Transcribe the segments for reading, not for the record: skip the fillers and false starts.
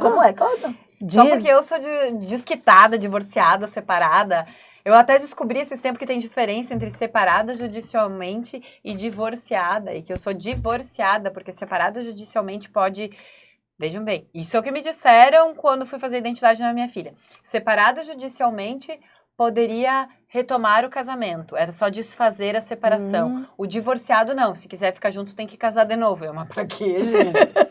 Como é, Cláudia? Só porque eu sou desquitada, divorciada, separada. Eu até descobri esses tempos que tem diferença entre separada judicialmente e divorciada. E que eu sou divorciada, porque separada judicialmente pode... Vejam bem, isso é o que me disseram quando fui fazer a identidade na minha filha. Separada judicialmente poderia retomar o casamento. Era só desfazer a separação. O divorciado não. Se quiser ficar junto, tem que casar de novo. Mas pra quê, gente?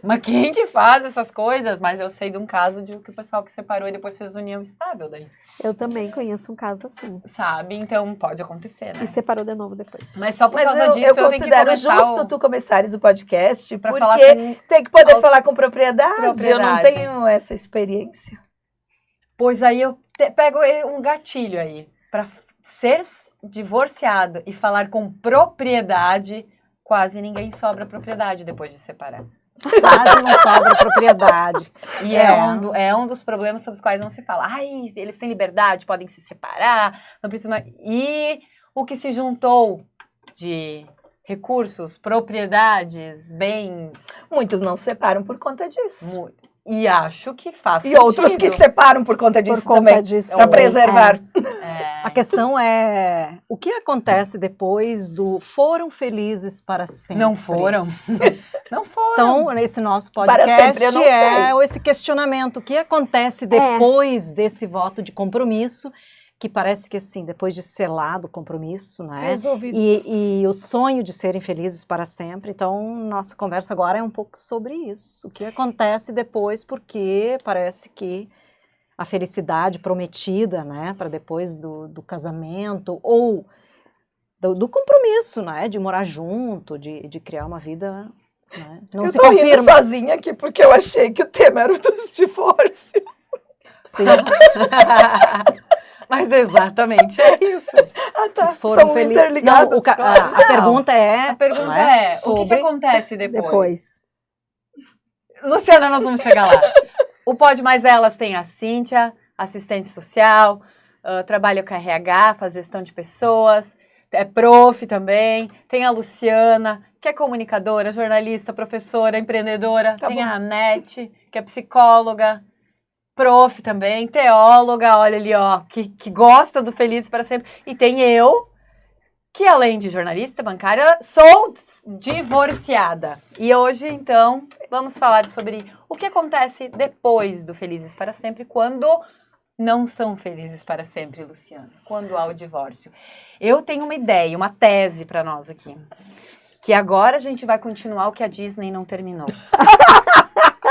Mas quem que faz essas coisas? Mas eu sei de um caso de que o pessoal que separou e depois fez união estável daí. Eu também conheço um caso assim. Sabe? Então pode acontecer, né? E separou de novo depois. Mas só por causa disso eu considero justo tu começares o podcast, pra porque falar com... tem que poder falar com propriedade. Eu não tenho essa experiência. Pois aí eu pego um gatilho aí. Pra ser divorciado e falar com propriedade, quase ninguém sobra propriedade depois de separar. Quase não sobra propriedade. E é um dos problemas sobre os quais não se fala. Ai, eles têm liberdade, podem se separar, não precisa... E o que se juntou de recursos, propriedades, bens... Muitos não se separam por conta disso. E acho que faz sentido. E outros que separam por conta disso também, para preservar. A questão é, o que acontece depois do foram felizes para sempre? Não foram. Não foram. Então, nesse nosso podcast esse questionamento, o que acontece depois desse voto de compromisso, que parece que assim, depois de selado o compromisso, né? Resolvido. E o sonho de serem felizes para sempre. Então, nossa conversa agora é um pouco sobre isso. O que acontece depois, porque parece que a felicidade prometida, né, para depois do casamento, ou do compromisso, né, de morar junto, de criar uma vida, né, não eu se tô confirma. rindo sozinha aqui, porque eu achei que o tema era o dos divórcios. Sim. Mas exatamente é isso. Ah, tá. Foram São interligados. Não, a pergunta é... A pergunta sobre... o que acontece depois? Luciana, nós vamos chegar lá. O Pode Mais Elas tem a Cíntia, assistente social, trabalha com RH, faz gestão de pessoas, é prof também, tem a Luciana, que é comunicadora, jornalista, professora, empreendedora, tem a Anete, que é psicóloga, prof também, teóloga, olha ali, ó, que gosta do Feliz para Sempre. E tem eu, que além de jornalista, bancária, sou divorciada. E hoje, então, vamos falar sobre o que acontece depois do Felizes para Sempre, quando não são felizes para sempre, Luciana, quando há o divórcio. Eu tenho uma ideia, uma tese para nós aqui, que agora a gente vai continuar o que a Disney não terminou.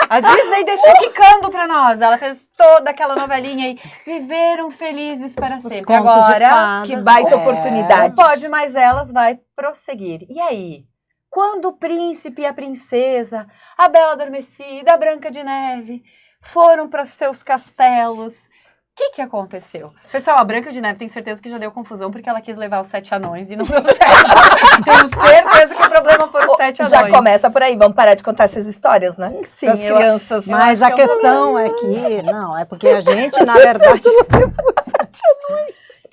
A Disney deixou ficando pra nós. Ela fez toda aquela novelinha aí. Viveram felizes para sempre. Agora, que baita oportunidade. Não Pode Mais Elas vai prosseguir. E aí? Quando o príncipe e a princesa, a Bela Adormecida, a Branca de Neve, foram para os seus castelos... O que aconteceu? Pessoal, a Branca de Neve tem certeza que já deu confusão porque ela quis levar os 7 anões e não deu certo. Tenho certeza que o problema foi os 7 anões. Já começa por aí, vamos parar de contar essas histórias, né? Sim, as crianças. Mas a questão é que, não, é porque a gente, na verdade,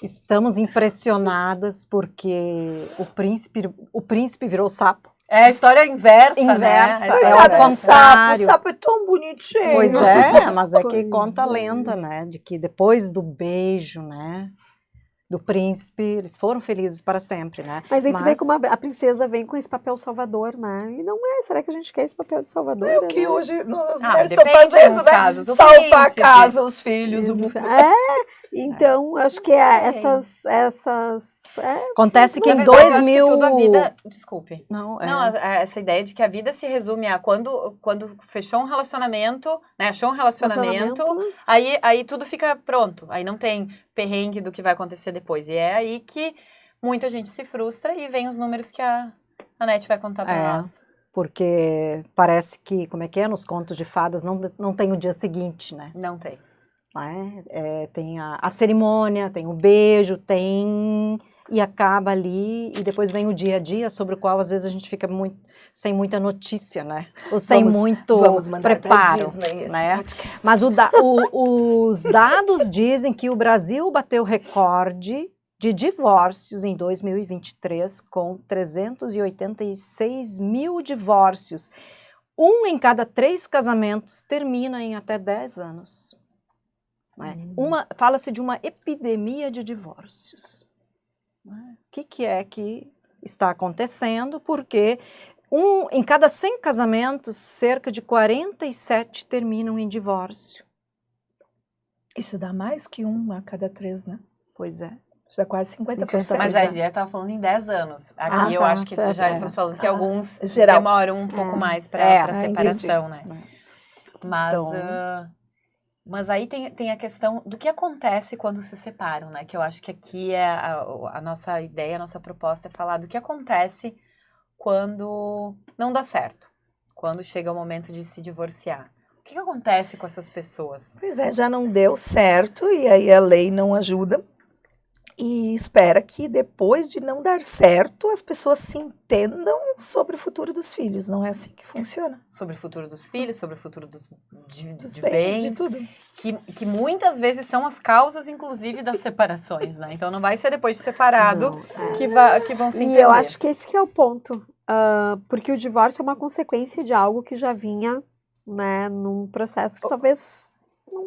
estamos impressionadas porque o príncipe virou sapo. É a história inversa, né? É o contrário. O sapo é tão bonitinho. Pois é, mas é que conta a lenda, né? De que depois do beijo, né? Do príncipe, eles foram felizes para sempre, né? Mas aí tu vê como a princesa vem com esse papel salvador, né? E não é, será que a gente quer esse papel de salvador? É o que hoje as mulheres estão fazendo, né? Casos, salvar a casa, os filhos. Então, acho que essas acontece que em 2000... Que toda a vida... Desculpe. Não, essa ideia de que a vida se resume a quando fechou um relacionamento, né? Achou um relacionamento, aí tudo fica pronto. Aí não tem perrengue do que vai acontecer depois. E é aí que muita gente se frustra e vem os números que a Anete vai contar para nós. Porque parece que, como é que é? Nos contos de fadas não tem o dia seguinte, né? Não tem. Tem a cerimônia, tem o beijo, e acaba ali, e depois vem o dia a dia, sobre o qual às vezes a gente fica sem muita notícia, né? Ou sem muito preparo, Disney, né? Mas os dados dizem que o Brasil bateu recorde de divórcios em 2023, com 386 mil divórcios. 1 em cada 3 casamentos termina em até 10 anos. Né? Fala-se de uma epidemia de divórcios. O que é que está acontecendo? Porque em cada 100 casamentos, cerca de 47 terminam em divórcio. Isso dá mais que 1 a cada 3, né? Pois é. Isso é quase 50%. Mas a gente estava falando em 10 anos. Aqui eu acho que certo, já estamos falando que alguns geral. demoram um pouco mais para separação, entendi. né? Mas, mas aí tem a questão do que acontece quando se separam, né? Que eu acho que aqui é a nossa ideia, a nossa proposta é falar do que acontece quando não dá certo. Quando chega o momento de se divorciar. O que acontece com essas pessoas? Pois é, já não deu certo e aí a lei não ajuda. E espera que depois de não dar certo, as pessoas se entendam sobre o futuro dos filhos. Não é assim que funciona. Sobre o futuro dos filhos, sobre o futuro dos Dos bens, de tudo. que muitas vezes são as causas, inclusive, das separações, né? Então não vai ser depois de separado que vão se entender. E eu acho que esse que é o ponto. Porque o divórcio é uma consequência de algo que já vinha, né, num processo que talvez não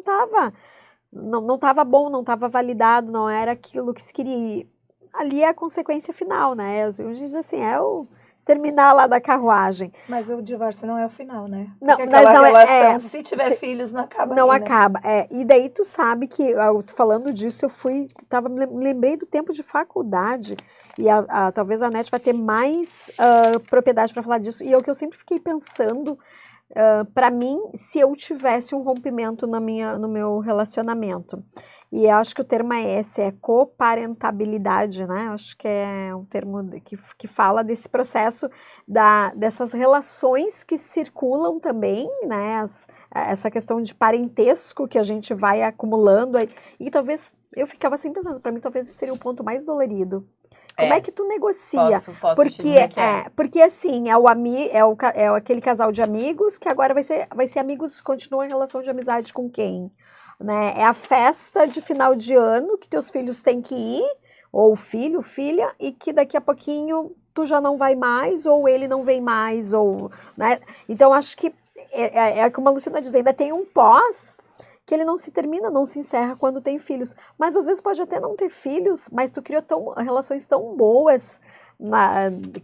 estava bom, não estava validado, não era aquilo que se queria. Ali é a consequência final, né? A gente diz assim, é o terminar lá da carruagem. Mas o divórcio não é o final, né? Não, porque mas aquela não relação, se tiver filhos, não acaba Não aí, né? acaba. E daí tu sabe que, falando disso, me lembrei do tempo de faculdade, e talvez a Nete vai ter mais propriedade para falar disso, e é o que eu sempre fiquei pensando. Para mim, se eu tivesse um rompimento no meu relacionamento, e acho que o termo é esse, é coparentabilidade, né? Acho que é um termo que fala desse processo dessas relações que circulam também, né? Essa questão de parentesco que a gente vai acumulando, e talvez, eu ficava assim pensando, para mim talvez esse seria o ponto mais dolorido. Como é que tu negocia? Posso te dizer que é. Porque assim, é aquele casal de amigos que agora vai ser amigos, continua em relação de amizade com quem? Né? É a festa de final de ano que teus filhos têm que ir, ou filho, filha, e que daqui a pouquinho tu já não vai mais, ou ele não vem mais, ou, né? Então, acho que como a Luciana diz, ainda tem um pós que ele não se termina, não se encerra quando tem filhos. Mas às vezes pode até não ter filhos, mas tu criou relações tão boas,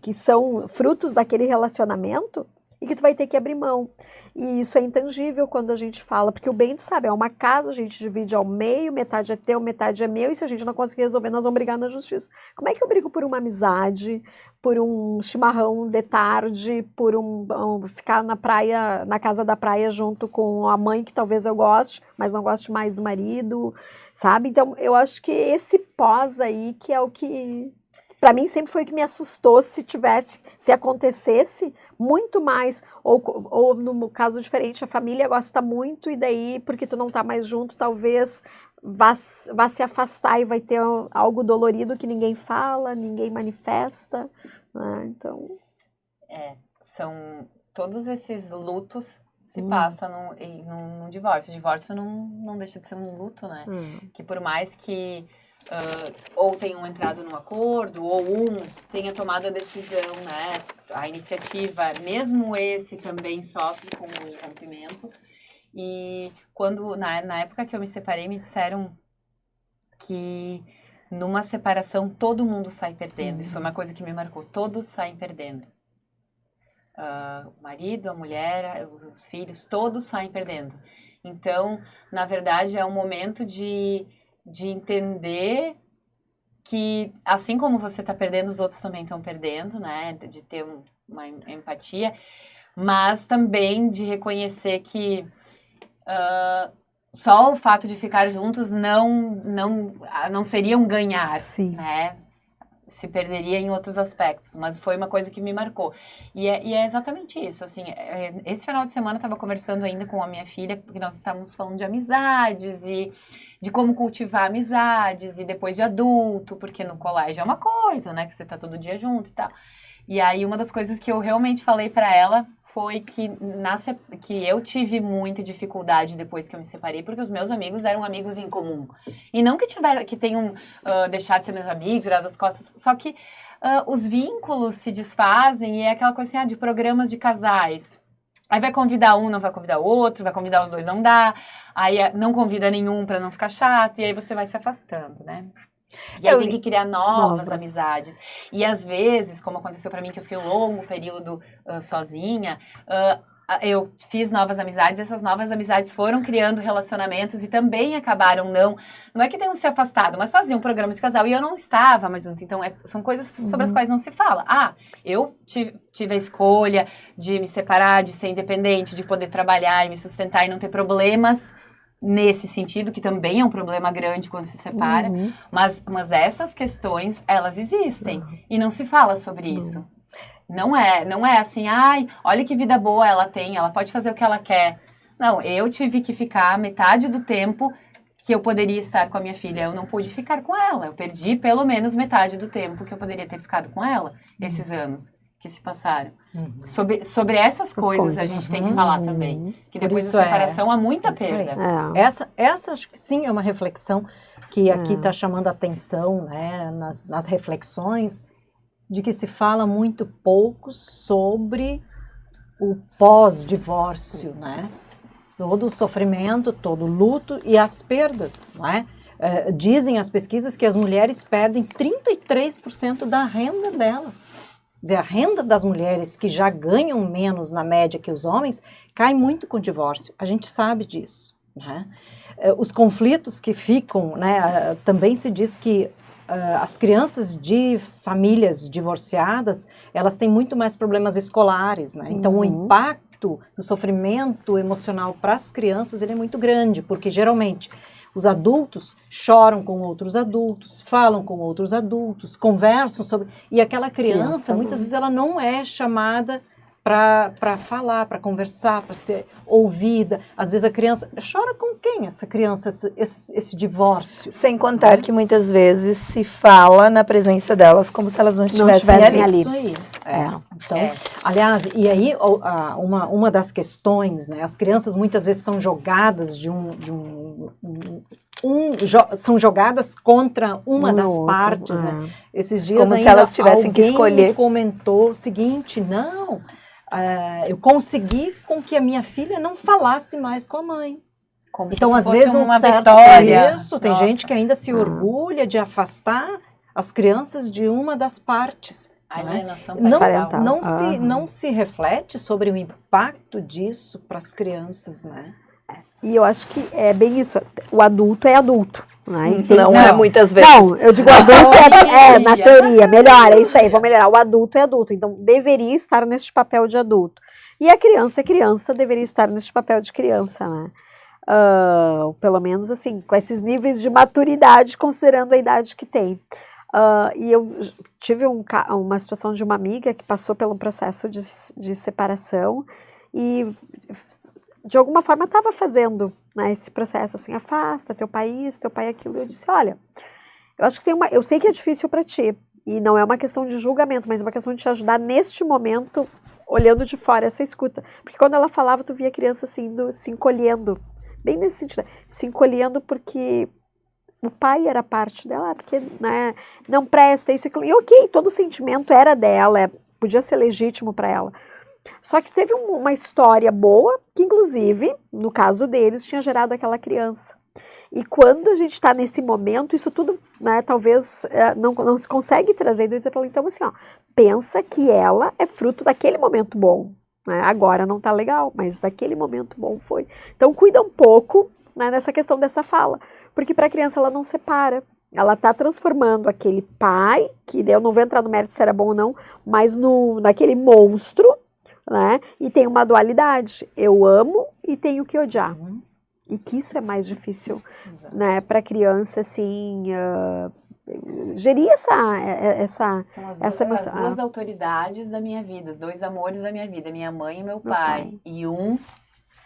que são frutos daquele relacionamento, e que tu vai ter que abrir mão. E isso é intangível quando a gente fala, porque o bem, tu sabe, é uma casa, a gente divide ao meio, metade é teu, metade é meu, e se a gente não conseguir resolver, nós vamos brigar na justiça. Como é que eu brigo por uma amizade, por um chimarrão de tarde, por ficar na praia, na casa da praia junto com a mãe que talvez eu goste, mas não goste mais do marido, sabe? Então, eu acho que esse pós aí que é o que, para mim, sempre foi o que me assustou se acontecesse muito mais, ou no caso diferente, a família gosta muito e daí, porque tu não tá mais junto, talvez vá se afastar e vai ter algo dolorido que ninguém fala, ninguém manifesta, né? Então... São todos esses lutos se passam num divórcio. O divórcio não deixa de ser um luto, né? Que por mais que ou tenham entrado num acordo, ou tenha tomado a decisão, né? A iniciativa, mesmo esse também sofre com o rompimento. E quando, na época que eu me separei, me disseram que numa separação todo mundo sai perdendo. Isso foi uma coisa que me marcou. Todos saem perdendo. O marido, a mulher, os filhos, todos saem perdendo. Então, na verdade, é um momento de entender que, assim como você está perdendo, os outros também estão perdendo, né? De ter uma empatia, mas também de reconhecer que só o fato de ficar juntos não seria um ganhar, né? Se perderia em outros aspectos, mas foi uma coisa que me marcou. E é exatamente isso, assim, esse final de semana eu estava conversando ainda com a minha filha, porque nós estávamos falando de amizades e de como cultivar amizades, e depois de adulto, porque no colégio é uma coisa, né, que você tá todo dia junto e tal. E aí uma das coisas que eu realmente falei para ela foi que eu tive muita dificuldade depois que eu me separei, porque os meus amigos eram amigos em comum. E não que tenham deixado de ser meus amigos, virado as costas, só que os vínculos se desfazem e é aquela coisa assim, de programas de casais. Aí vai convidar um, não vai convidar o outro, vai convidar os dois, não dá. Aí não convida nenhum pra não ficar chato, e aí você vai se afastando, né? E aí tem que criar novas amizades. E às vezes, como aconteceu pra mim, que eu fiquei um longo período sozinha, eu fiz novas amizades, essas novas amizades foram criando relacionamentos e também acabaram não é que tenham se afastado, mas faziam um programa de casal e eu não estava mais junto. Então, são coisas sobre as quais não se fala. Eu tive a escolha de me separar, de ser independente, de poder trabalhar e me sustentar e não ter problemas nesse sentido, que também é um problema grande quando se separa. Mas essas questões, elas existem e não se fala sobre isso. Não é assim, olha que vida boa ela tem, ela pode fazer o que ela quer. Não, eu tive que ficar metade do tempo que eu poderia estar com a minha filha, eu não pude ficar com ela. Eu perdi pelo menos metade do tempo que eu poderia ter ficado com ela, esses anos que se passaram. Sobre essas coisas a gente tem que falar também. Que depois da separação há muita perda. Essa acho que sim é uma reflexão que aqui está chamando a atenção, né, nas reflexões, de que se fala muito pouco sobre o pós-divórcio, né? Todo o sofrimento, todo o luto e as perdas, né? Dizem as pesquisas que as mulheres perdem 33% da renda delas. Quer dizer, a renda das mulheres que já ganham menos na média que os homens cai muito com o divórcio. A gente sabe disso, né? Os conflitos que ficam, né? Também se diz que as crianças de famílias divorciadas, elas têm muito mais problemas escolares, né? Então, o impacto do sofrimento emocional para as crianças, ele é muito grande, porque geralmente os adultos choram com outros adultos, falam com outros adultos, conversam sobre... E aquela criança muitas vezes, ela não é chamada para falar, para conversar, para ser ouvida. Às vezes a criança chora com quem essa criança, esse divórcio? Sem contar que muitas vezes se fala na presença delas como se elas não estivessem ali. Isso aí. Então, aliás, e aí uma das questões, né? As crianças muitas vezes são jogadas são jogadas contra uma das partes, né? Esses dias como ainda se elas tivessem que escolher. Comentou o seguinte, não... eu consegui com que a minha filha não falasse mais com a mãe. Como então, se às fosse vezes, uma certo vitória. Isso, tem gente que ainda se orgulha de afastar as crianças de uma das partes. Não se reflete sobre o impacto disso para as crianças, né? E eu acho que é bem isso. O adulto é adulto. Né? Não é muitas vezes. Não, eu digo adulto na teoria, melhor, é isso aí, vou melhorar. O adulto é adulto, então deveria estar nesse papel de adulto. E a criança é criança, deveria estar nesse papel de criança, né? Pelo menos assim, com esses níveis de maturidade, considerando a idade que tem. E eu tive uma situação de uma amiga que passou pelo processo de separação e de alguma forma estava fazendo, né, esse processo assim, afasta teu pai isso, teu pai aquilo. Eu disse, olha, eu acho que eu sei que é difícil para ti, e não é uma questão de julgamento, mas é uma questão de te ajudar neste momento, olhando de fora, essa escuta. Porque quando ela falava, tu via a criança assim, se encolhendo, bem nesse sentido, se encolhendo porque o pai era parte dela, porque, né, não presta isso e aquilo. E ok, todo o sentimento era dela, podia ser legítimo para ela. Só que teve uma história boa, que inclusive, no caso deles, tinha gerado aquela criança. E quando a gente está nesse momento, isso tudo, né, talvez não se consegue trazer. E eu dizer para ela, então assim, pensa que ela é fruto daquele momento bom. Né? Agora não tá legal, mas daquele momento bom foi. Então cuida um pouco, né, nessa questão dessa fala. Porque para a criança ela não separa. Ela está transformando aquele pai, que eu não vou entrar no mérito se era bom ou não, mas naquele monstro, né? E tem uma dualidade. Eu amo e tenho que odiar. E que isso é mais difícil, né? Para a criança, assim, gerir essa São as duas autoridades da minha vida, os dois amores da minha vida, minha mãe e meu pai. E um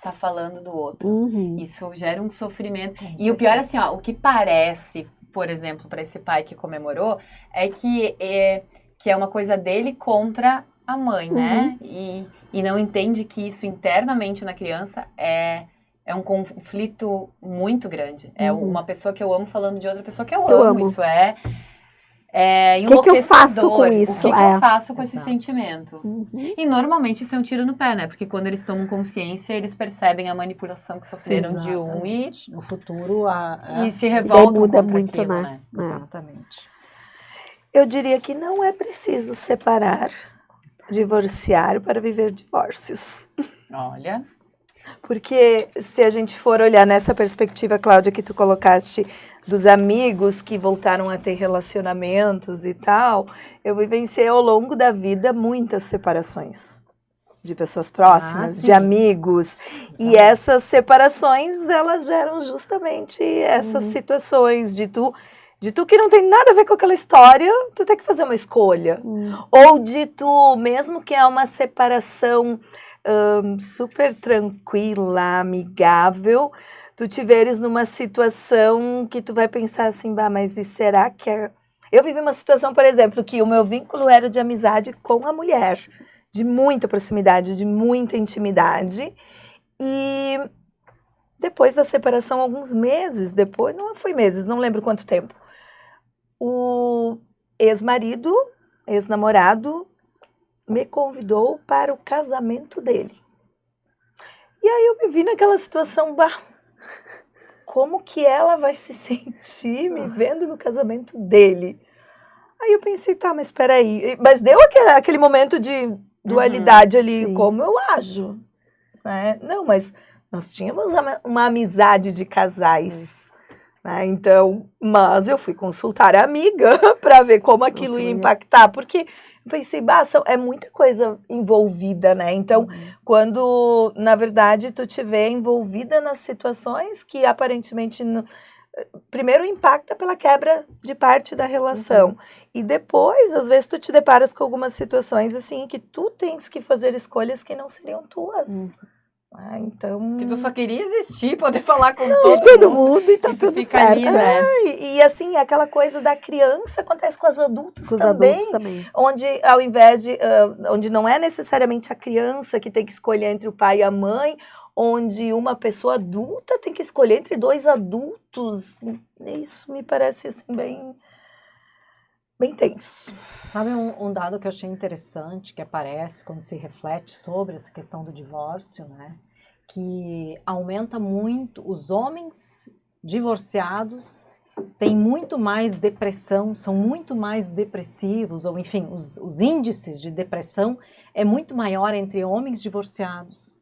tá falando do outro. Isso gera um sofrimento. E o pior, assim, o que parece, por exemplo, para esse pai que comemorou, é que é uma coisa dele contra a mãe, né? E não entende que isso internamente na criança é um conflito muito grande. É uma pessoa que eu amo falando de outra pessoa que eu amo. Isso é é que eu enlouquecedor. faço com isso? O que eu faço com esse Exato. sentimento? Uhum. E normalmente isso é um tiro no pé, né? Porque quando eles tomam consciência, eles percebem a manipulação que sofreram de um e No futuro, se revoltam muda contra muito, aquilo, né? né? Exatamente. Eu diria que não é preciso separar, divorciar para viver divórcios. Olha, Porque se a gente for olhar nessa perspectiva, Cláudia, que tu colocaste dos amigos que voltaram a ter relacionamentos e tal, eu vivenciei ao longo da vida muitas separações de pessoas próximas, de sim. amigos. E essas separações, elas geram justamente essas situações de tu que não tem nada a ver com aquela história, tu tem que fazer uma escolha. Ou de tu, mesmo que é uma separação super tranquila, amigável, tu te veres numa situação que tu vai pensar assim, bah, mas e será que é... Eu vivi uma situação, por exemplo, que o meu vínculo era de amizade com a mulher, de muita proximidade, de muita intimidade, e depois da separação, alguns meses depois, não foi meses, não lembro quanto tempo, o ex-marido, ex-namorado, me convidou para o casamento dele. E aí eu me vi naquela situação, bah, como que ela vai se sentir me vendo no casamento dele? Aí eu pensei, tá, mas espera aí. Mas deu aquele momento de dualidade ali, sim. como eu ajo, né? Não, mas nós tínhamos uma amizade de casais, né? Então, mas eu fui consultar a amiga para ver como aquilo ia impactar, porque eu pensei, bah, é muita coisa envolvida, né? Então, quando, na verdade, tu te vê envolvida nas situações que aparentemente primeiro impacta pela quebra de parte da relação. E depois, às vezes, tu te deparas com algumas situações assim que tu tens que fazer escolhas que não seriam tuas. Ah, então... que tu só queria existir, poder falar com Todo mundo e tá e tu tudo fica certo. ali, né? E assim, aquela coisa da criança acontece com os adultos Com os também. adultos também. Onde, ao invés de... onde não é necessariamente a criança que tem que escolher entre o pai e a mãe, onde uma pessoa adulta tem que escolher entre dois adultos. Isso me parece, assim, bem tenso. Sabe um dado que eu achei interessante, que aparece quando se reflete sobre essa questão do divórcio, né? Que aumenta muito, os homens divorciados têm muito mais depressão, são muito mais depressivos, ou enfim, os índices de depressão é muito maior entre homens divorciados.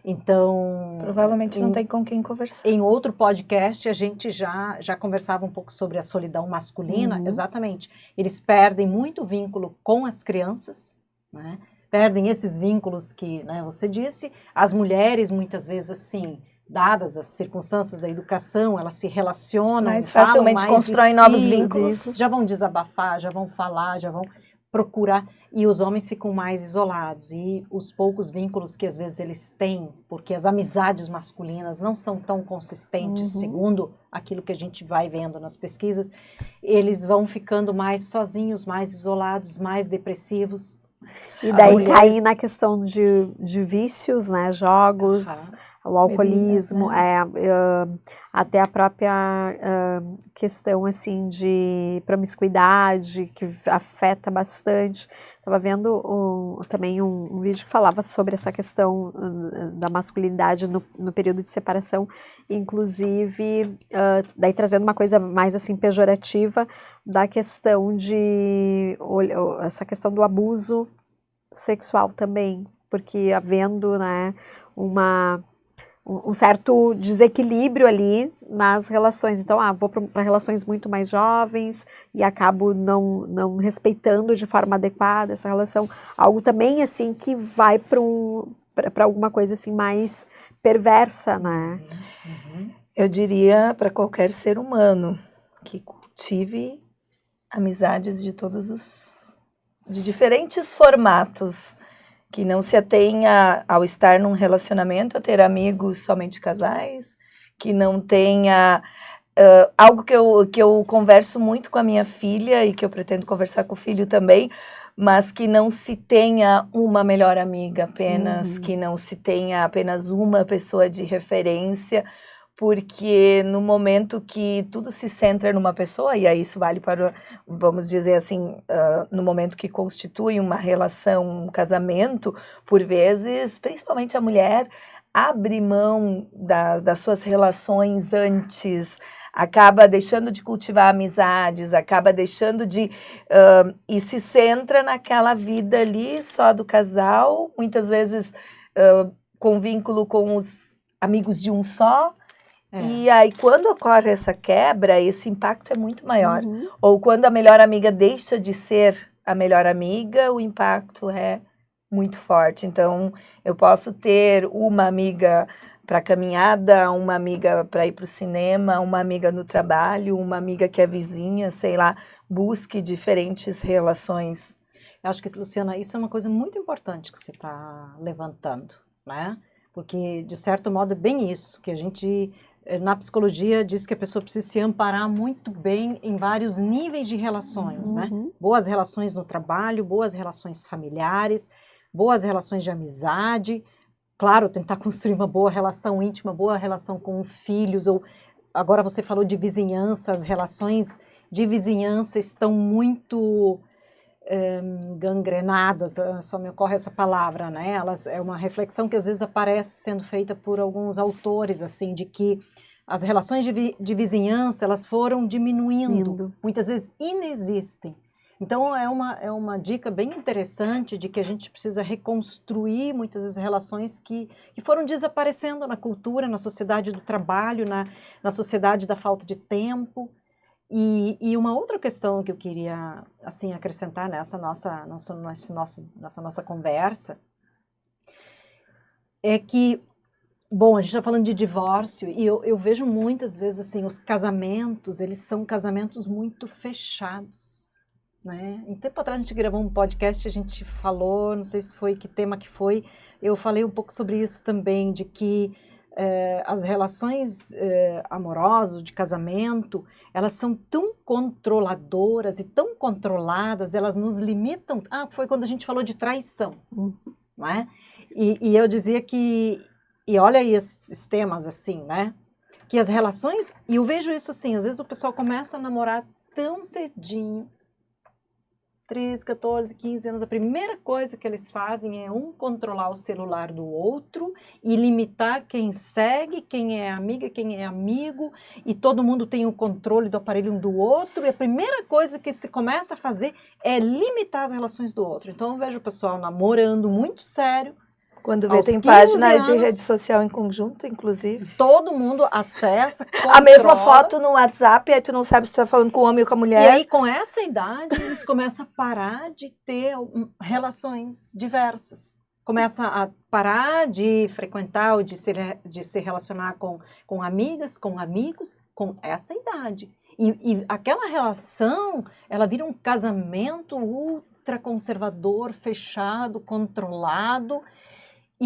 Então, Provavelmente não tem com quem conversar. em outro podcast a gente já conversava um pouco sobre a solidão masculina, exatamente. Eles perdem muito vínculo com as crianças, né? Perdem esses vínculos que, né, você disse. As mulheres, muitas vezes, assim, dadas as circunstâncias da educação, elas se relacionam, Mais falam facilmente mais constroem de novos si, vínculos. já vão desabafar, já vão falar, já vão procurar, e os homens ficam mais isolados, e os poucos vínculos que às vezes eles têm, porque as amizades masculinas não são tão consistentes, segundo aquilo que a gente vai vendo nas pesquisas, eles vão ficando mais sozinhos, mais isolados, mais depressivos. E daí mulheres- cair na questão de vícios, né? Jogos, o alcoolismo, até a própria questão assim de promiscuidade que afeta bastante. Estava vendo também um vídeo que falava sobre essa questão da masculinidade no período de separação, inclusive daí trazendo uma coisa mais assim pejorativa da questão essa questão do abuso sexual também, porque havendo, né, um certo desequilíbrio ali nas relações. Então, vou para relações muito mais jovens e acabo não respeitando de forma adequada essa relação. Algo também, assim, que vai para alguma coisa, assim, mais perversa, né? Eu diria para qualquer ser humano que cultive amizades de diferentes formatos, que não se atenha ao estar num relacionamento a ter amigos somente casais, que não tenha algo que eu converso muito com a minha filha e que eu pretendo conversar com o filho também, mas que não se tenha uma melhor amiga apenas, que não se tenha apenas uma pessoa de referência, porque no momento que tudo se centra numa pessoa, e aí isso vale para, vamos dizer assim, no momento que constitui uma relação, um casamento, por vezes, principalmente a mulher, abre mão das suas relações antes, acaba deixando de cultivar amizades, acaba deixando de... e se centra naquela vida ali só do casal, muitas vezes com vínculo com os amigos de um só, e aí quando ocorre essa quebra, esse impacto é muito maior. Ou quando a melhor amiga deixa de ser a melhor amiga, o impacto é muito forte. Então, eu posso ter uma amiga para caminhada, uma amiga para ir para o cinema, uma amiga no trabalho, uma amiga que é vizinha, sei lá, busque diferentes relações. Eu acho que, Luciana, isso é uma coisa muito importante que você está levantando, né? Porque, de certo modo, é bem isso, que a gente, na psicologia, diz que a pessoa precisa se amparar muito bem em vários níveis de relações, né? Boas relações no trabalho, boas relações familiares, boas relações de amizade, claro, tentar construir uma boa relação íntima, boa relação com filhos, ou agora você falou de vizinhança, as relações de vizinhança estão muito gangrenadas, só me ocorre essa palavra, né? É uma reflexão que às vezes aparece sendo feita por alguns autores, assim, de que as relações de vizinhança, elas foram diminuindo, muitas vezes inexistem. Então, é uma dica bem interessante de que a gente precisa reconstruir muitas vezes relações que foram desaparecendo na cultura, na sociedade do trabalho, na sociedade da falta de tempo. E uma outra questão que eu queria assim, acrescentar nessa nossa conversa é que, bom, a gente está falando de divórcio e eu vejo muitas vezes assim, os casamentos, eles são casamentos muito fechados. Né? Um tempo atrás a gente gravou um podcast, a gente falou, não sei se foi que tema que foi, eu falei um pouco sobre isso também, de que as relações amorosas, de casamento, elas são tão controladoras e tão controladas, elas nos limitam. Foi quando a gente falou de traição, né? E eu dizia que, e olha aí esses temas assim, né? Que as relações, e eu vejo isso assim, às vezes o pessoal começa a namorar tão cedinho, 13, 14, 15 anos, a primeira coisa que eles fazem é controlar o celular do outro e limitar quem segue, quem é amiga, quem é amigo, e todo mundo tem o controle do aparelho um do outro, e a primeira coisa que se começa a fazer é limitar as relações do outro. Então eu vejo o pessoal namorando muito sério. Quando vê, tem página de rede social em conjunto, inclusive. Todo mundo acessa, controla. A mesma foto no WhatsApp, aí tu não sabe se tu tá falando com o homem ou com a mulher. E aí, com essa idade, eles começam a parar de ter relações diversas. Começam a parar de frequentar ou de se relacionar com amigas, com amigos, com essa idade. E aquela relação, ela vira um casamento ultraconservador, fechado, controlado.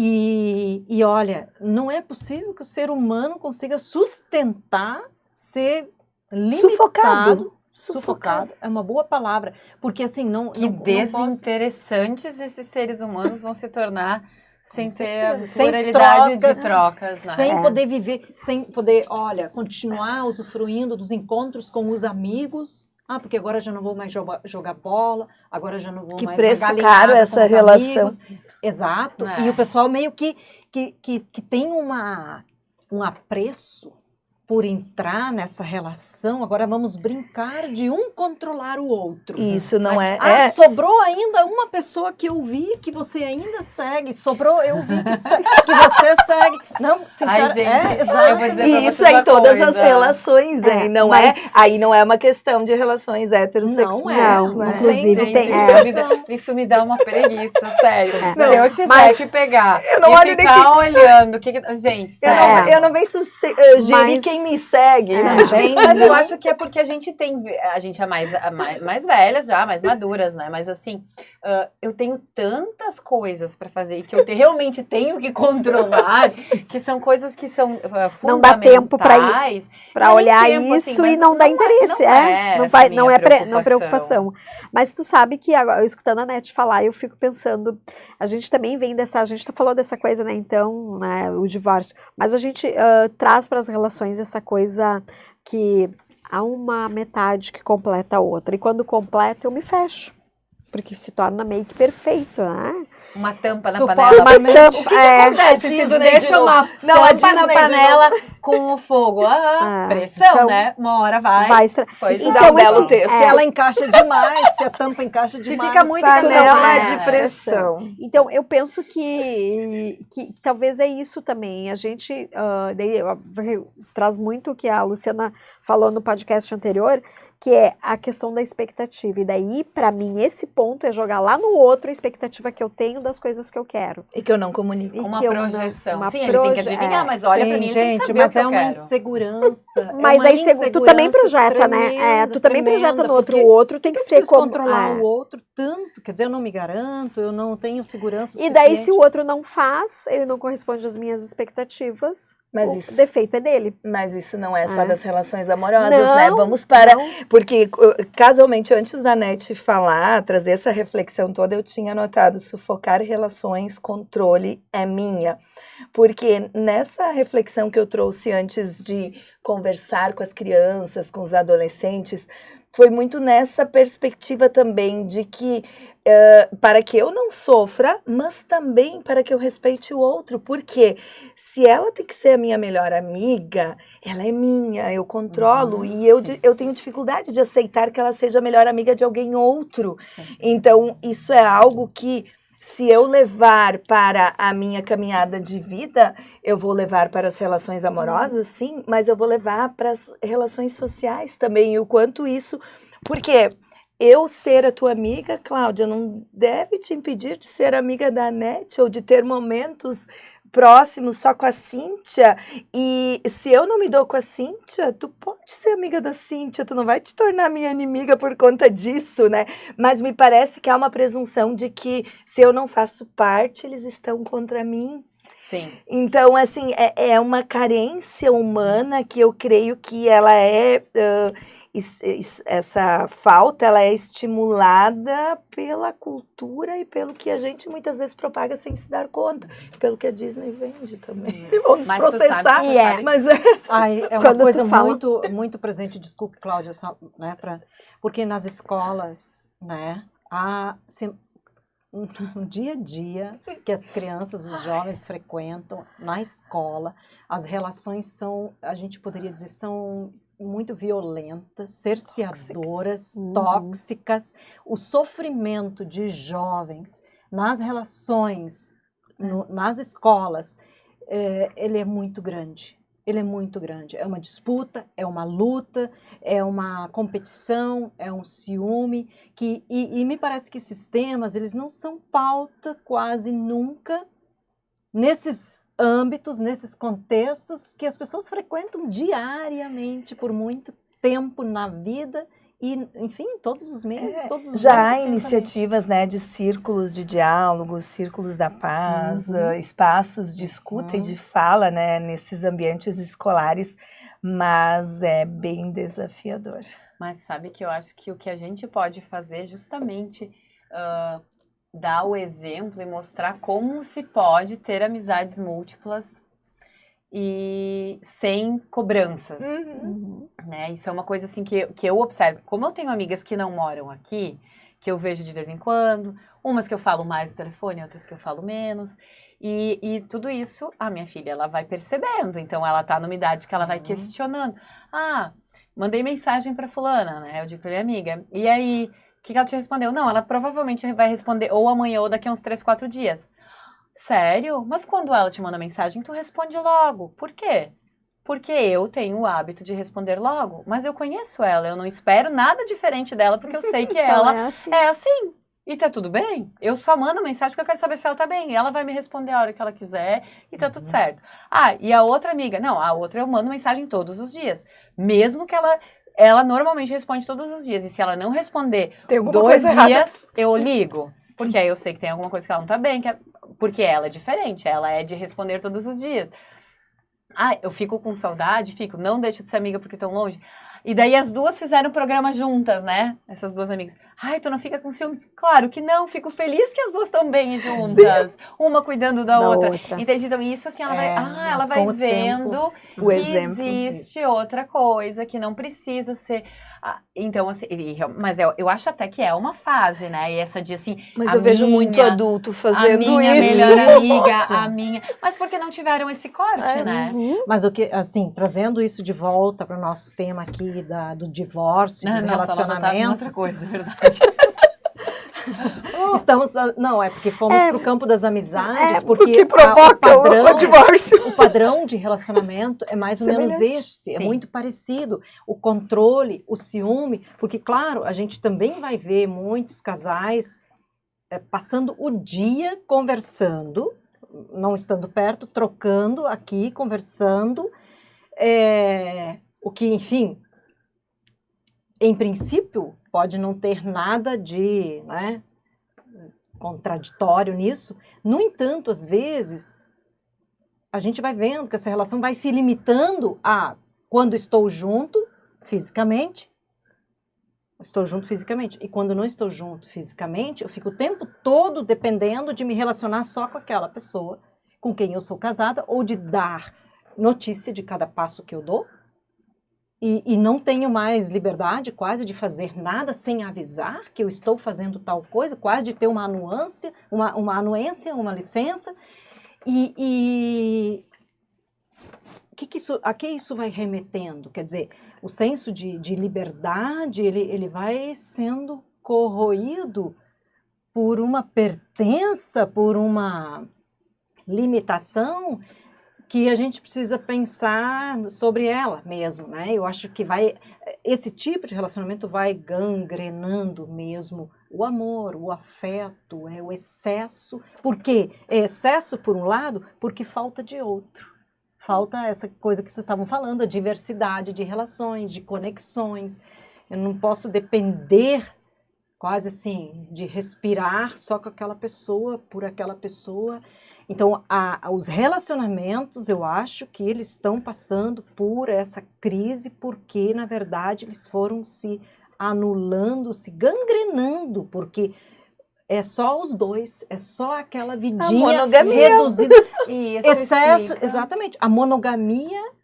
E olha, não é possível que o ser humano consiga sustentar, ser limitado. Sufocado é uma boa palavra, porque assim, não desinteressantes esses seres humanos vão se tornar sem ter a sem pluralidade de trocas, né? Sem poder viver, sem poder, olha, continuar usufruindo dos encontros com os amigos. Porque agora já não vou mais jogar bola, agora já não vou mais... Que preço caro essa relação. Amigos. Exato. E o pessoal meio que tem um apreço por entrar nessa relação, agora vamos brincar de controlar o outro. Isso não sobrou ainda uma pessoa que eu vi que você ainda segue, eu vi que você segue. Não, sinceramente, exato. E isso é em todas as relações, hein? Aí não é uma questão de relações heterossexuais. Não, inclusive isso me dá uma preguiça, sério. Se eu tiver que pegar e ficar olhando, gente, sério. Eu não venho sugerir quem me segue. Mas eu acho que é porque a gente é mais velhas já, mais maduras, né? Mas assim, eu tenho tantas coisas para fazer e que eu realmente tenho que controlar, que são coisas que são fundamentais. Não dá tempo para olhar tempo, isso assim, e não dá interesse. Não é preocupação. Mas tu sabe que agora, eu escutando a Nete falar, eu fico pensando, a gente também vem a gente falou dessa coisa, né, então, né, o divórcio, mas a gente traz para as relações essa coisa que há uma metade que completa a outra, e quando completa eu me fecho. Porque se torna meio que perfeito, né? Uma tampa na Supostamente. panela. Uma tampa, O que acontece se tu deixa uma tampa na panela com o fogo? Pressão, né? Uma hora vai. Pois então, dá um belo assim, texto. Se ela encaixa demais, se a tampa encaixa Se demais. fica muito panela pesado, de pressão. Então, eu penso que talvez é isso também. A gente traz muito o que a Luciana falou no podcast anterior, que é a questão da expectativa. E daí, para mim, esse ponto é jogar lá no outro a expectativa que eu tenho das coisas que eu quero. E que eu não comunico. E uma que eu projeção. não, Sim, ele tem que adivinhar, mas olha pra mim, ele tem que saber mas o que eu uma quero. insegurança. Mas aí tu também projeta, tremenda, né? Tu também projeta no outro. porque O outro tem que ser como... controlar o outro tanto. Quer dizer, eu não me garanto, eu não tenho segurança E suficiente. daí, se o outro não faz, ele não corresponde às minhas expectativas, o defeito é dele. Mas isso não é só das relações amorosas, Não, né? Vamos para... não. Porque, casualmente, antes da Nete falar, trazer essa reflexão toda, eu tinha anotado: sufocar relações, controle é minha. Porque nessa reflexão que eu trouxe antes de conversar com as crianças, com os adolescentes, foi muito nessa perspectiva também de que para que eu não sofra, mas também para que eu respeite o outro, porque se ela tem que ser a minha melhor amiga, ela é minha, eu controlo, e eu tenho dificuldade de aceitar que ela seja a melhor amiga de alguém outro. Sim. Então, isso é algo que, se eu levar para a minha caminhada de vida, eu vou levar para as relações amorosas, sim, mas eu vou levar para as relações sociais também, e o quanto isso... Porque eu ser a tua amiga, Cláudia, não deve te impedir de ser amiga da Nete ou de ter momentos próximos só com a Cíntia. E se eu não me dou com a Cíntia, tu pode ser amiga da Cíntia, tu não vai te tornar minha inimiga por conta disso, né? Mas me parece que há uma presunção de que se eu não faço parte, eles estão contra mim. Sim. Então, assim, é uma carência humana que eu creio que ela é... essa falta, ela é estimulada pela cultura e pelo que a gente muitas vezes propaga sem se dar conta, pelo que a Disney vende também. Vão nos processar. Mas é uma coisa muito, muito presente, desculpe, Cláudia, só, né, porque nas escolas, né, no dia a dia que as crianças, os jovens frequentam na escola, as relações são, a gente poderia dizer, são muito violentas, cerceadoras, tóxicas. O sofrimento de jovens nas relações, nas escolas, ele é muito grande. Ele é muito grande. É uma disputa, é uma luta, é uma competição, é um ciúme. E me parece que esses temas, eles não são pauta quase nunca nesses âmbitos, nesses contextos que as pessoas frequentam diariamente por muito tempo na vida. E, enfim, todos os meses, todos os já anos. há iniciativas, né, de círculos de diálogos, círculos da paz, espaços de escuta e de fala, né, nesses ambientes escolares, mas é bem desafiador. Mas sabe que eu acho que o que a gente pode fazer é justamente dar o exemplo e mostrar como se pode ter amizades múltiplas e sem cobranças, né? Isso é uma coisa assim que eu observo. Como eu tenho amigas que não moram aqui, que eu vejo de vez em quando, umas que eu falo mais no telefone, outras que eu falo menos, e tudo isso a minha filha ela vai percebendo. Então ela tá numa idade que ela vai questionando. Mandei mensagem para fulana, né? Eu digo pra minha amiga. E aí, o que ela te respondeu? Não, ela provavelmente vai responder ou amanhã ou daqui a uns 3, 4 dias. Sério? Mas quando ela te manda mensagem, tu responde logo. Por quê? Porque eu tenho o hábito de responder logo. Mas eu conheço ela, eu não espero nada diferente dela, porque eu sei que ela é assim. E tá tudo bem. Eu só mando mensagem porque eu quero saber se ela tá bem. E ela vai me responder a hora que ela quiser e tá tudo certo. E a outra amiga? Não, a outra eu mando mensagem todos os dias. Mesmo que ela normalmente responde todos os dias. E se ela não responder 2 dias, eu ligo. Porque aí eu sei que tem alguma coisa que ela não tá bem, porque ela é diferente, ela é de responder todos os dias. Ah, eu fico com saudade, não deixo de ser amiga porque estão longe. E daí as duas fizeram o programa juntas, né? Essas duas amigas. Ai, tu não fica com ciúme? Claro que não, fico feliz que as duas estão bem juntas. Uma cuidando da outra. Entende? Então isso assim, ela vai vendo o que exemplo existe disso. outra coisa, que não precisa ser... Então, assim, mas eu acho até que é uma fase, né? E essa de assim... Mas eu vejo muito adulto fazendo a minha isso. melhor amiga, a minha... Mas porque não tiveram esse corte, né? Mas o que, assim, trazendo isso de volta para o nosso tema aqui do divórcio, dos relacionamentos. Outra coisa, é verdade. Não, é porque fomos para o campo das amizades, porque provoca o divórcio. O padrão de relacionamento é mais ou menos esse, é muito parecido. O controle, o ciúme, porque, claro, a gente também vai ver muitos casais passando o dia conversando, não estando perto, trocando aqui, conversando, o que, enfim, em princípio, pode não ter nada de, né, contraditório nisso. No entanto, às vezes, a gente vai vendo que essa relação vai se limitando a quando estou junto fisicamente, e quando não estou junto fisicamente, eu fico o tempo todo dependendo de me relacionar só com aquela pessoa com quem eu sou casada ou de dar notícia de cada passo que eu dou. E não tenho mais liberdade quase de fazer nada sem avisar que eu estou fazendo tal coisa, quase de ter uma anuência, uma licença. A que isso vai remetendo? Quer dizer, o senso de liberdade, ele vai sendo corroído por uma pertença, por uma limitação que a gente precisa pensar sobre ela mesmo, né? Eu acho que esse tipo de relacionamento vai gangrenando mesmo o amor, o afeto, o excesso. Por quê? É excesso por um lado, porque falta de outro. Falta essa coisa que vocês estavam falando, a diversidade de relações, de conexões. Eu não posso depender, quase assim, de respirar só com aquela pessoa, por aquela pessoa. Então, os relacionamentos, eu acho que eles estão passando por essa crise porque, na verdade, eles foram se anulando, se gangrenando, porque é só os dois, é só aquela vidinha monogamia reduzida. Isso Excesso, explica. exatamente. A monogamia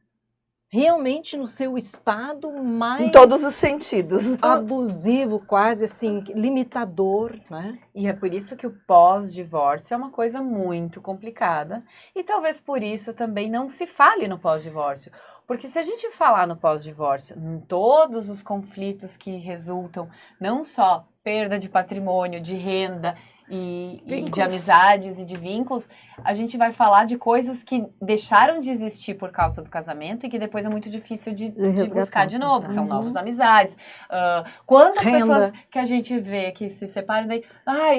realmente no seu estado mais... Em todos os sentidos. Abusivo, quase assim, limitador, né? E é por isso que o pós-divórcio é uma coisa muito complicada. E talvez por isso também não se fale no pós-divórcio. Porque se a gente falar no pós-divórcio, em todos os conflitos que resultam, não só perda de patrimônio, de renda e de amizades e de vínculos, a gente vai falar de coisas que deixaram de existir por causa do casamento e que depois é muito difícil de buscar de novo, que são novas amizades. Quantas pessoas que a gente vê que se separam, daí,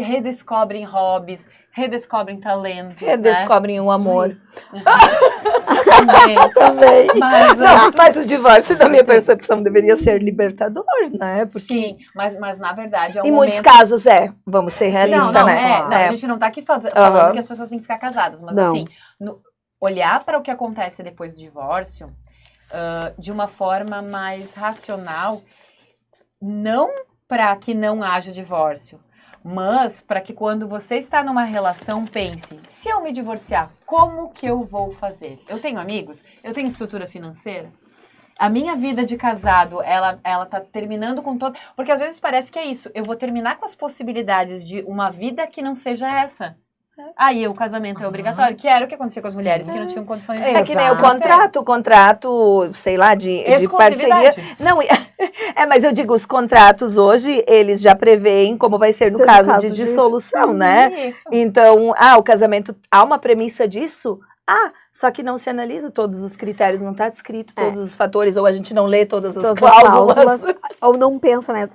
redescobrem hobbies, redescobrem talentos, redescobrem o amor. Também. Mas o divórcio, da minha percepção, deveria ser libertador, né? Porque... Sim, mas na verdade é um em momento... muitos casos vamos ser realistas, né? A gente não tá aqui falando que as pessoas têm que ficar casadas, mas assim, olhar para o que acontece depois do divórcio de uma forma mais racional, não para que não haja divórcio, mas para que quando você está numa relação, pense, se eu me divorciar, como que eu vou fazer? Eu tenho amigos? Eu tenho estrutura financeira? A minha vida de casado, ela tá terminando com todo... Porque às vezes parece que é isso, eu vou terminar com as possibilidades de uma vida que não seja essa. Aí o casamento é obrigatório, que era o que acontecia com as mulheres que não tinham condições de... É que nem o contrato, sei lá, de parceria. Não, mas eu digo, os contratos hoje, eles já preveem como vai ser no caso de dissolução, né? Isso. Então, o casamento, há uma premissa disso? Só que não se analisa todos os critérios, não está descrito todos os fatores, ou a gente não lê todas as cláusulas. Ou não pensa, né?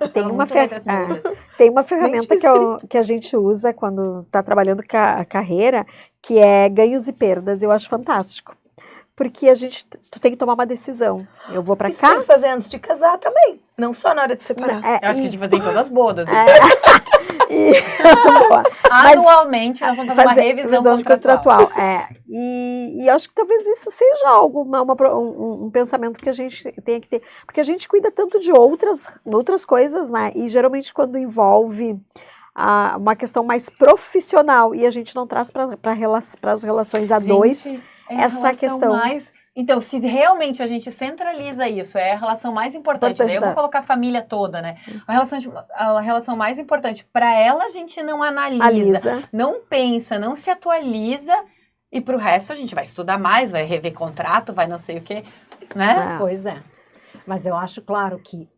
Tem uma ferramenta que a gente usa quando está trabalhando a carreira, que é ganhos e perdas. Eu acho fantástico. Porque tu tem que tomar uma decisão. Eu vou pra cá. Tem que fazer antes de casar também, não só na hora de separar. Eu acho que a gente fazia em todas as bodas. Anualmente, nós vamos fazer uma revisão de contratual. E acho que talvez isso seja algo, um pensamento que a gente tenha que ter. Porque a gente cuida tanto de outras coisas, né? E geralmente quando envolve uma questão mais profissional e a gente não traz para as relações a dois, essa questão. Então, se realmente a gente centraliza isso, é a relação mais importante, daí eu vou colocar a família toda, né? A relação mais importante, para ela a gente não analisa, não pensa, não se atualiza, e pro resto a gente vai estudar mais, vai rever contrato, vai não sei o quê, né? Pois é. Mas eu acho, claro, que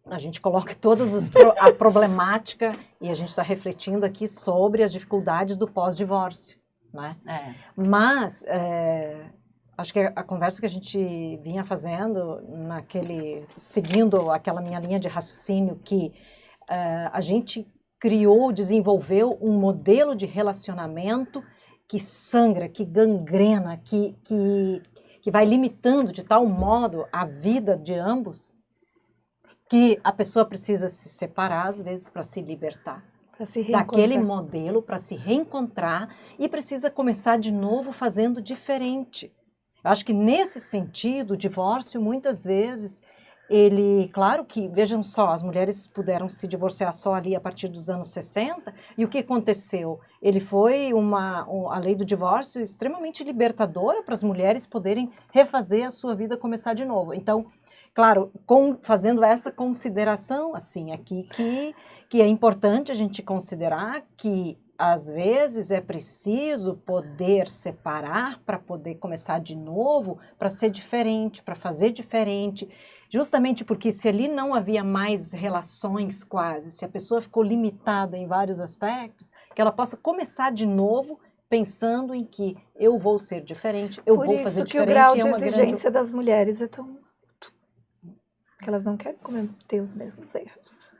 a gente coloca todas a problemática e a gente está refletindo aqui sobre as dificuldades do pós-divórcio. Né? Mas acho que a conversa que a gente vinha fazendo seguindo aquela minha linha de raciocínio que a gente desenvolveu um modelo de relacionamento que sangra, que gangrena, que vai limitando de tal modo a vida de ambos que a pessoa precisa se separar às vezes para se libertar daquele modelo, para se reencontrar e precisa começar de novo fazendo diferente. Eu acho que nesse sentido, o divórcio muitas vezes, claro que, vejam só, as mulheres puderam se divorciar só ali a partir dos anos 60, e o que aconteceu? Ele foi a lei do divórcio extremamente libertadora para as mulheres poderem refazer a sua vida, começar de novo. Então, claro, fazendo essa consideração, assim, aqui, que é importante a gente considerar que, às vezes, é preciso poder separar para poder começar de novo, para ser diferente, para fazer diferente, justamente porque se ali não havia mais relações quase, se a pessoa ficou limitada em vários aspectos, que ela possa começar de novo pensando em que eu vou ser diferente, eu vou fazer diferente. Por isso que o grau de exigência das mulheres é tão... que elas não querem cometer os mesmos erros.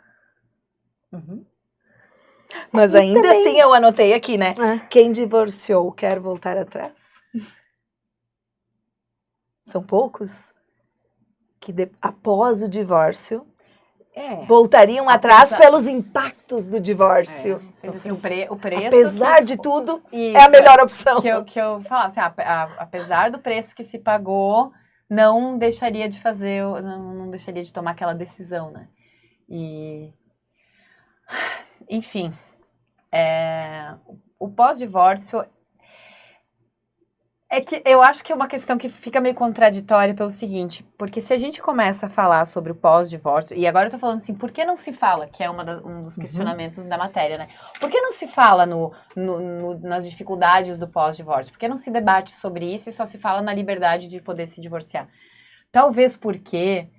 Mas ainda também, assim eu anotei aqui, né? Quem divorciou quer voltar atrás? São poucos que após o divórcio voltariam atrás pelos impactos do divórcio. Assim, o preço apesar de tudo, é a melhor opção. Que eu falo, assim, apesar do preço que se pagou, não deixaria de fazer, não deixaria de tomar aquela decisão, né? Enfim, o pós-divórcio é que eu acho que é uma questão que fica meio contraditória pelo seguinte, porque se a gente começa a falar sobre o pós-divórcio, e agora eu tô falando assim, por que não se fala, que é um dos questionamentos da matéria, né? Por que não se fala nas dificuldades do pós-divórcio? Por que não se debate sobre isso e só se fala na liberdade de poder se divorciar? Talvez porque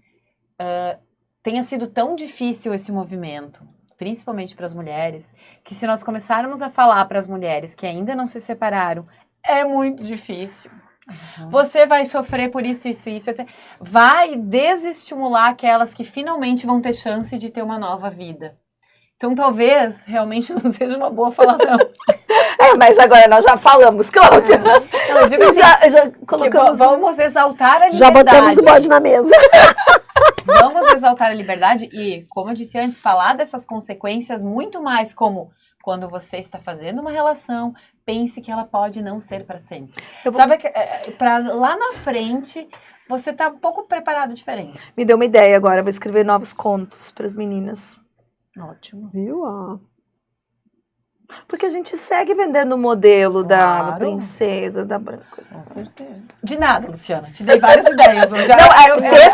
tenha sido tão difícil esse movimento, principalmente para as mulheres, que se nós começarmos a falar para as mulheres que ainda não se separaram, é muito difícil. Você vai sofrer por isso. Vai desestimular aquelas que finalmente vão ter chance de ter uma nova vida. Então, talvez, realmente não seja uma boa falar, não. Mas agora nós já falamos, Cláudia. Eu digo já colocamos... Vamos exaltar a liberdade. Já botamos o bode na mesa. Vamos exaltar a liberdade e, como eu disse antes, falar dessas consequências muito mais como quando você está fazendo uma relação, pense que ela pode não ser para sempre. Sabe, para lá na frente, você tá um pouco preparado diferente. Me deu uma ideia agora, vou escrever novos contos para as meninas. Ótimo. Viu? Porque a gente segue vendendo o modelo da princesa, da branca. Com certeza. De nada, Luciana. Te dei várias ideias.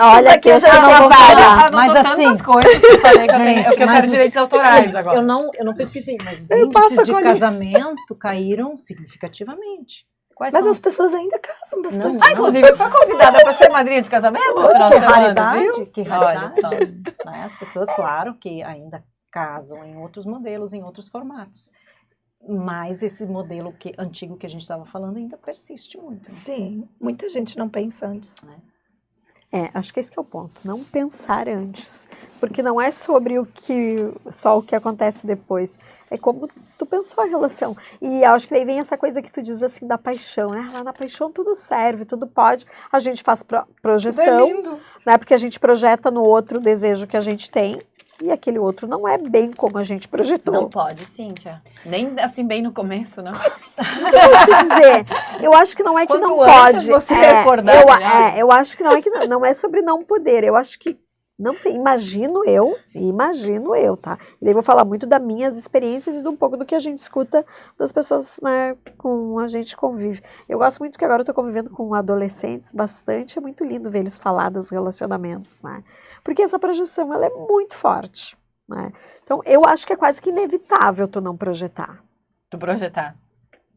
Olha que eu já não várias. Mas assim, coisas que eu falei que eu quero direitos autorais agora. Eu não pesquisei, mas os índices de casamento caíram significativamente. Mas as pessoas ainda casam bastante. Inclusive, eu fui convidada para ser madrinha de casamento. Que raridade, que raridade. As pessoas, claro, que ainda casam em outros modelos, em outros formatos. Mas esse modelo antigo que a gente estava falando ainda persiste muito. Né? Sim, muita gente não pensa antes. Acho que esse que é o ponto. Não pensar antes. Porque não é sobre só o que acontece depois. É como tu pensou a relação. E acho que daí vem essa coisa que tu diz assim da paixão, né? Lá na paixão tudo serve, tudo pode. A gente faz projeção. Tudo é lindo. Né? Porque a gente projeta no outro o desejo que a gente tem. e aquele outro não é bem como a gente projetou. Não pode, Cíntia. Nem assim bem no começo, não. Vou te dizer, eu acho que não é que Quanto não antes pode. você recordar, melhor. Eu acho que não é sobre não poder. Eu acho que, não sei, imagino eu, tá? E daí vou falar muito das minhas experiências e de um pouco do que a gente escuta das pessoas, né, com a gente convive. Eu gosto muito que agora eu tô convivendo com adolescentes bastante, é muito lindo ver eles falar dos relacionamentos, né? Porque essa projeção, ela é muito forte, né? Então, eu acho que é quase que inevitável tu não projetar. Tu projetar.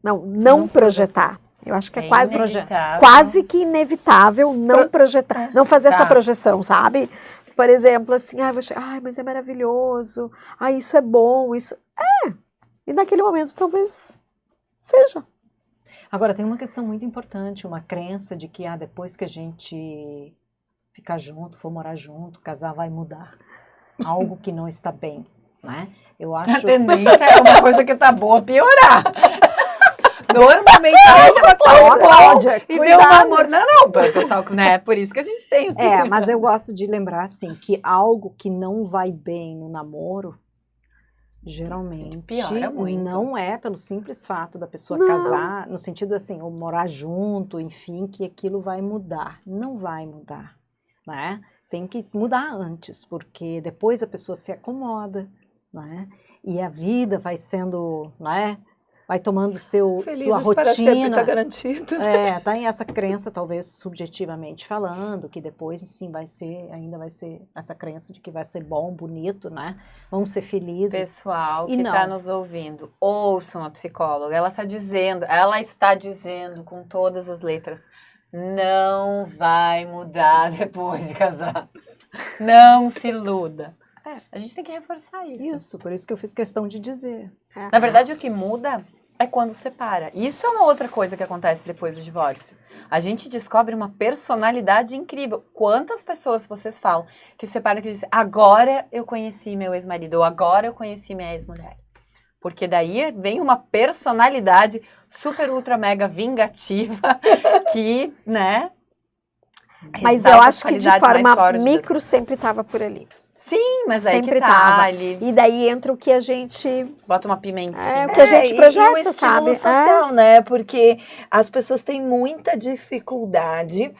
Não projetar. Eu acho que é inevitável. quase que inevitável não projetar, não fazer essa projeção, sabe? Por exemplo, assim, mas é maravilhoso, isso é bom, isso... E naquele momento talvez seja. Agora, tem uma questão muito importante, uma crença de que depois que a gente ficar junto, for morar junto, casar vai mudar. Algo que não está bem, né? Eu acho... A tendência é uma coisa que tá boa piorar. Normalmente Cláudia, e deu um amor. Não, pessoal, né? É por isso que a gente tem. Assim. Mas eu gosto de lembrar, assim, que algo que não vai bem no namoro, geralmente piora muito. Não é pelo simples fato da pessoa casar, no sentido assim, ou morar junto, enfim, que aquilo vai mudar. Não vai mudar, né? Tem que mudar antes, porque depois a pessoa se acomoda, né? E a vida vai sendo, né? Vai tomando sua rotina. Para sempre, tá garantido. Tem essa crença, talvez subjetivamente falando, que depois, sim, ainda vai ser essa crença de que vai ser bom, bonito, né? Vamos ser felizes. Pessoal que está nos ouvindo, ouçam a psicóloga. Ela está dizendo com todas as letras, não vai mudar depois de casar. Não se iluda. A gente tem que reforçar isso. Isso, por isso que eu fiz questão de dizer. Na verdade, o que muda é quando separa. Isso é uma outra coisa que acontece depois do divórcio. A gente descobre uma personalidade incrível. Quantas pessoas vocês falam que separam, que dizem, agora eu conheci meu ex-marido, ou agora eu conheci minha ex-mulher. Porque daí vem uma personalidade super, ultra, mega vingativa que, né? Mas eu acho que de forma micro sempre estava por ali. Sim, mas aí sempre que tá tava. ali. E daí entra o que a gente... Bota uma pimentinha. O que a gente projeta, e o estímulo social, né? Porque as pessoas têm muita dificuldade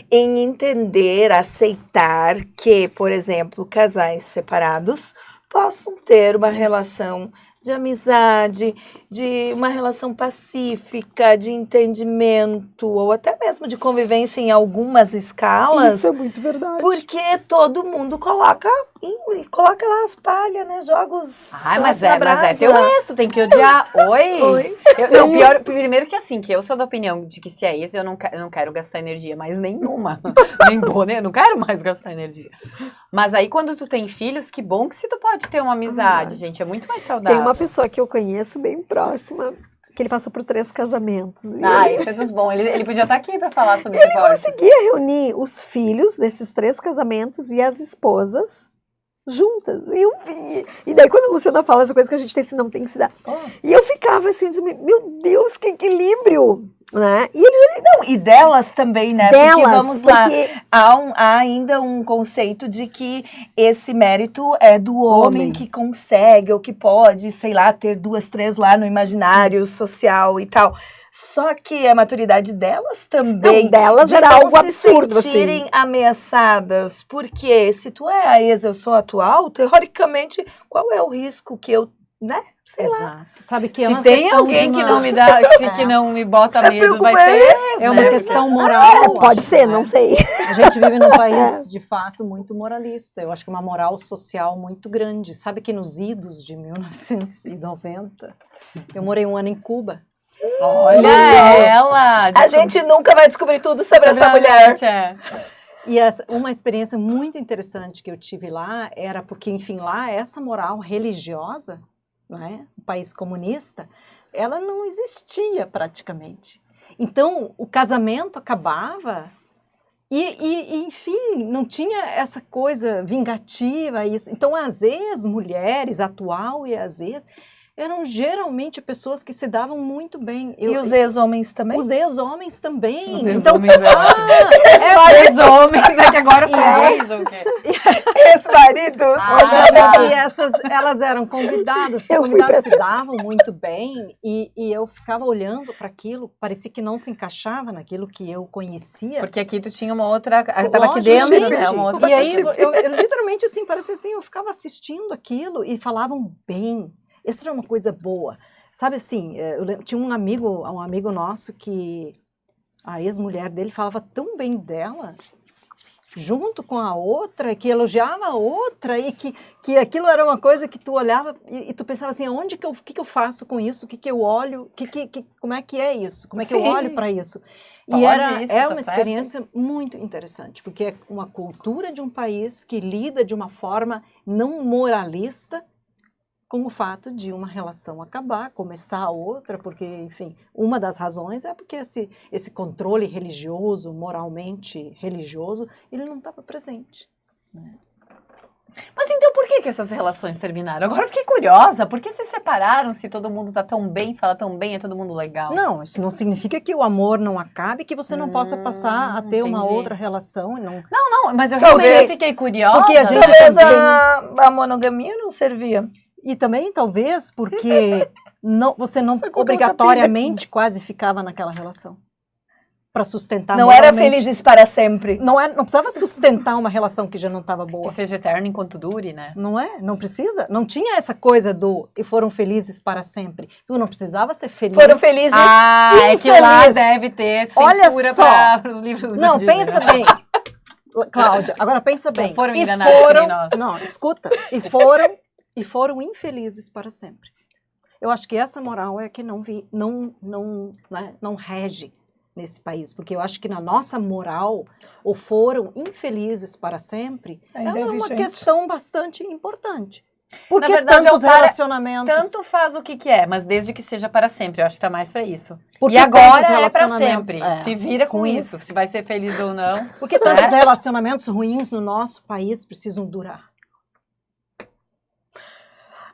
em entender, aceitar que, por exemplo, casais separados possam ter uma relação de amizade, de uma relação pacífica, de entendimento, ou até mesmo de convivência em algumas escalas. Isso é muito verdade. Porque todo mundo coloca lá as palhas, né? Jogos. Mas é teu ex, tu tem que odiar. Oi. Pior, primeiro que assim, que eu sou da opinião de que se é ex, eu não quero gastar energia mais nenhuma. Nem boa, né? Eu não quero mais gastar energia. Mas aí quando tu tem filhos, que bom que se tu pode ter uma amizade, gente, é muito mais saudável. Tem uma pessoa que eu conheço bem próxima, que ele passou por 3 casamentos. Isso é dos bons. Ele podia estar aqui para falar sobre divórcio. Ele conseguia reunir os filhos desses 3 casamentos e as esposas juntas. E daí quando a Luciana fala essa coisa que a gente tem que se dar. E eu ficava assim, meu Deus, que equilíbrio! Né? E delas também, né? Porque vamos lá, há ainda um conceito de que esse mérito é do homem que consegue ou que pode, sei lá, ter 2, 3 lá no imaginário social e tal. Só que a maturidade delas também, delas era algo absurdo, se sentirem ameaçadas, porque se tu é a ex, eu sou a atual, teoricamente, qual é o risco que eu, né? Sei lá. Sabe que se tem alguém que não me dá, que não me bota medo, vai ser é uma questão moral. Pode ser, não sei. A gente vive num país, de fato, muito moralista. Eu acho que uma moral social muito grande. Sabe que nos idos de 1990, eu morei 1 ano em Cuba. Olha ela! A gente nunca vai descobrir tudo sobre essa mulher. E uma experiência muito interessante que eu tive lá era porque, enfim, lá essa moral religiosa, né, um país comunista, ela não existia praticamente. Então, o casamento acabava e enfim, não tinha essa coisa vingativa, isso. Então, as ex-mulheres, atual e as ex, eram geralmente pessoas que se davam muito bem. E os ex-homens também? Os ex-homens também. Os Então, ex-homens ex-homens, é que agora são ex, o quê? Ex-maridos. e elas eram convidadas, Eu fui pra se davam muito bem, e eu ficava olhando para aquilo, parecia que não se encaixava naquilo que eu conhecia. Porque aqui tu tinha uma outra, tava aqui Lógico, dentro, gente. né? Uma outra E aí, eu literalmente, assim, parecia assim, eu ficava assistindo aquilo e falavam bem. Essa era uma coisa boa. Sabe assim, tinha um amigo nosso que a ex-mulher dele falava tão bem dela, junto com a outra, que elogiava a outra, e que aquilo era uma coisa que tu olhava e tu pensava assim, o que eu faço com isso? O que eu olho? Como é que é isso? Como é que eu Sim. olho para isso? Pode E isso, é tá uma certo. experiência muito interessante, porque é uma cultura de um país que lida de uma forma não moralista com o fato de uma relação acabar, começar outra, porque, enfim, uma das razões é porque esse controle religioso, moralmente religioso, ele não estava presente. Né? Mas então por que essas relações terminaram? Agora eu fiquei curiosa, por que se separaram se todo mundo tá tão bem, fala tão bem, é todo mundo legal? Não, isso não significa que o amor não acabe, que você não possa passar a ter uma entendi. outra relação. Não, Não, mas eu Talvez. realmente fiquei curiosa. Porque a gente Talvez também- a monogamia não servia. E também, talvez, porque você não Você colocou obrigatoriamente quase ficava naquela relação. Para sustentar Não era moralmente. felizes para sempre. Não precisava sustentar uma relação que já não estava Que boa. seja eterno enquanto dure, né? Não é? Não precisa. Não tinha essa coisa do e foram felizes para sempre. Tu não precisava ser feliz. Foram felizes. Ah, é que lá infeliz. deve ter Olha censura só. para os livros Não, da Disney. pensa bem. Cláudia, agora pensa bem. foram E enganados que nem nós. Não, escuta. E foram infelizes para sempre. Eu acho que essa moral é que não rege nesse país, porque eu acho que na nossa moral, ou foram infelizes para sempre, Ainda é uma vigente. questão bastante importante. Porque Na verdade, tantos é o cara- relacionamentos... Tanto faz o que é, mas desde que seja para sempre. Eu acho que tá mais para isso. Porque E agora tantos é para relacionamentos- sempre. é, Se vira com ruins. isso. Se vai ser feliz ou não. Porque tantos relacionamentos ruins no nosso país precisam durar.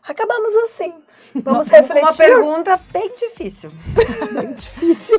Acabamos assim. Vamos Com refletir. uma pergunta bem difícil. Bem difícil.